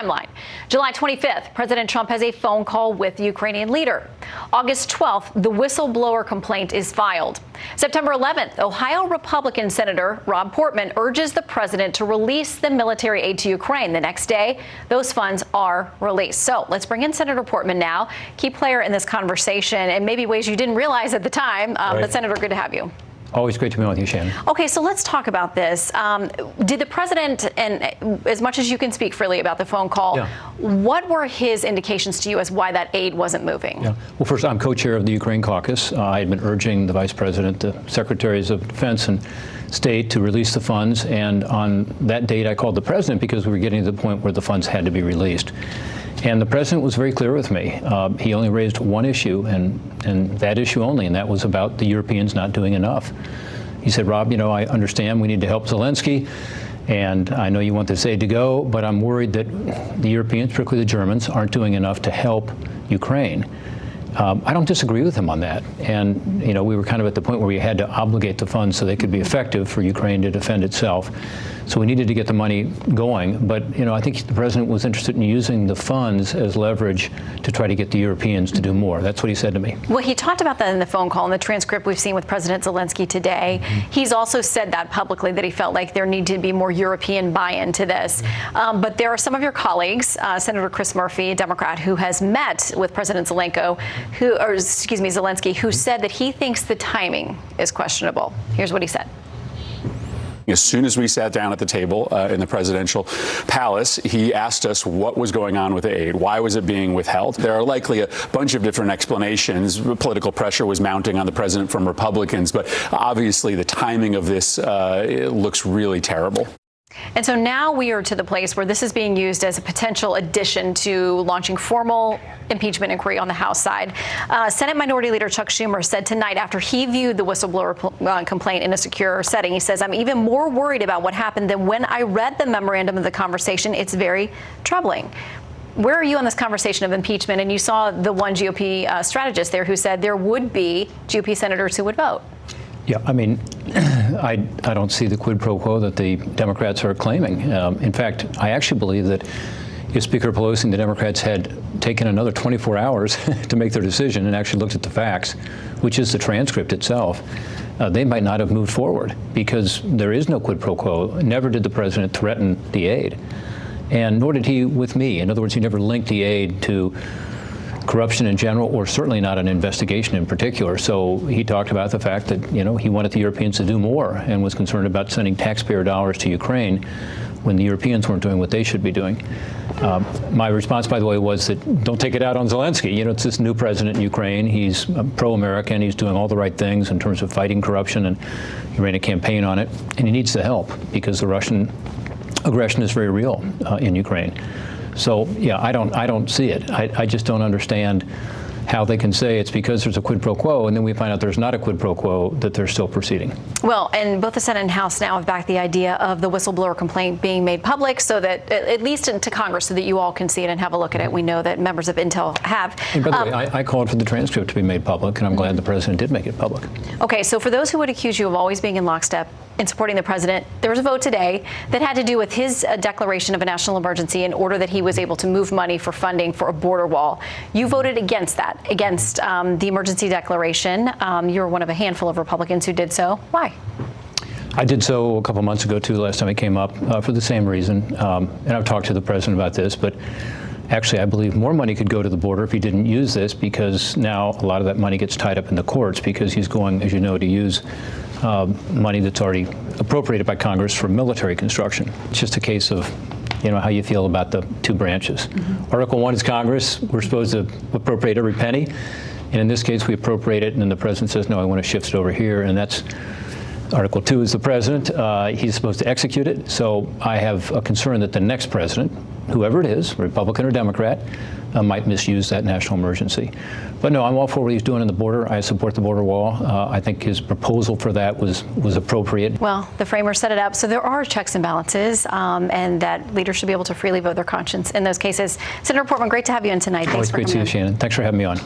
Timeline. July 25th, President Trump has a phone call with the Ukrainian leader. August 12th, the whistleblower complaint is filed. September 11th, Ohio Republican Senator Rob Portman urges the president to release the military aid to Ukraine. The next day, those funds are released. So let's bring in Senator Portman now, key player in this conversation, and maybe ways you didn't realize at the time. But Senator, good to have you. Always great to be on with you, Shannon. Okay, so let's talk about this. Did the president, and as much as you can speak freely about the phone call, what were his indications to you as why that aid wasn't moving? Well, first, I'm co-chair of the Ukraine caucus. I had been urging the vice president, the secretaries of defense and state to release the funds. And on that date, I called the president because we were getting to the point where the funds had to be released. And the president was very clear with me. He only raised one issue, and that issue only, and that was about the Europeans not doing enough. He said, Rob, I understand we need to help Zelensky, and I know you want this aid to go, but I'm worried that the Europeans, particularly the Germans, aren't doing enough to help Ukraine. I don't disagree with him on that. And, we were kind of at the point where we had to obligate the funds so they could be effective for Ukraine to defend itself. So we needed to get the money going. But, I think the president was interested in using the funds as leverage to try to get the Europeans to do more. That's what he said to me. Well, he talked about that in the phone call. In the transcript we've seen with President Zelensky today, he's also said that publicly, that he felt like there needed to be more European buy-in to this. But there are some of your colleagues, Senator Chris Murphy, a Democrat, who has met with President Zelensky, who said that he thinks the timing is questionable. Here's what he said. As soon as we sat down at the table in the presidential palace, he asked us what was going on with the aid. Why was it being withheld? There are likely a bunch of different explanations. Political pressure was mounting on the president from Republicans, but obviously the timing of this looks really terrible. And so now we are to the place where this is being used as a potential addition to launching formal impeachment inquiry on the House side. Senate Minority Leader Chuck Schumer said tonight, after he viewed the whistleblower complaint in a secure setting, he says, I'm even more worried about what happened than when I read the memorandum of the conversation. It's very troubling. Where are you on this conversation of impeachment? And you saw the one GOP strategist there who said there would be GOP senators who would vote. Yeah, I don't see the quid pro quo that the Democrats are claiming. In fact, I actually believe that if Speaker Pelosi and the Democrats had taken another 24 hours to make their decision and actually looked at the facts, which is the transcript itself, they might not have moved forward, because there is no quid pro quo. Never did the president threaten the aid, and nor did he with me. In other words, he never linked the aid to corruption in general, or certainly not an investigation in particular. So he talked about the fact that, he wanted the Europeans to do more and was concerned about sending taxpayer dollars to Ukraine when the Europeans weren't doing what they should be doing. My response, by the way, was that don't take it out on Zelensky. It's this new president in Ukraine. He's pro-American. He's doing all the right things in terms of fighting corruption, and he ran a campaign on it. And he needs the help because the Russian aggression is very real in Ukraine. So, yeah, I don't see it. I just don't understand how they can say it's because there's a quid pro quo, and then we find out there's not a quid pro quo, that they're still proceeding. Well, and both the Senate and House now have backed the idea of the whistleblower complaint being made public, so that, at least to Congress, so that you all can see it and have a look at it. We know that members of Intel have. And by the way, I called for the transcript to be made public, and I'm glad the president did make it public. Okay, so for those who would accuse you of always being in lockstep in supporting the president, there was a vote today that had to do with his declaration of a national emergency in order that he was able to move money for funding for a border wall. You voted against that, against the emergency declaration. You were one of a handful of Republicans who did so. Why? I did so a couple months ago, too, last time it came up, for the same reason. And I've talked to the president about this, but actually, I believe more money could go to the border if he didn't use this, because now a lot of that money gets tied up in the courts, because he's going, as you know, to use money that's already appropriated by Congress for military construction. It's just a case of, how you feel about the two branches. Article 1 is Congress. We're supposed to appropriate every penny. And in this case, we appropriate it, and then the president says, no, I want to shift it over here. And that's Article 2 is the president. He's supposed to execute it. So I have a concern that the next president, whoever it is, Republican or Democrat, might misuse that national emergency. But no, I'm all for what he's doing in the border. I support the border wall. I think his proposal for that was appropriate. Well, the framers set it up so there are checks and balances, and that leaders should be able to freely vote their conscience in those cases. Senator Portman, great to have you in tonight. Thanks for coming in. Great to see you, Shannon. Thanks for having me on.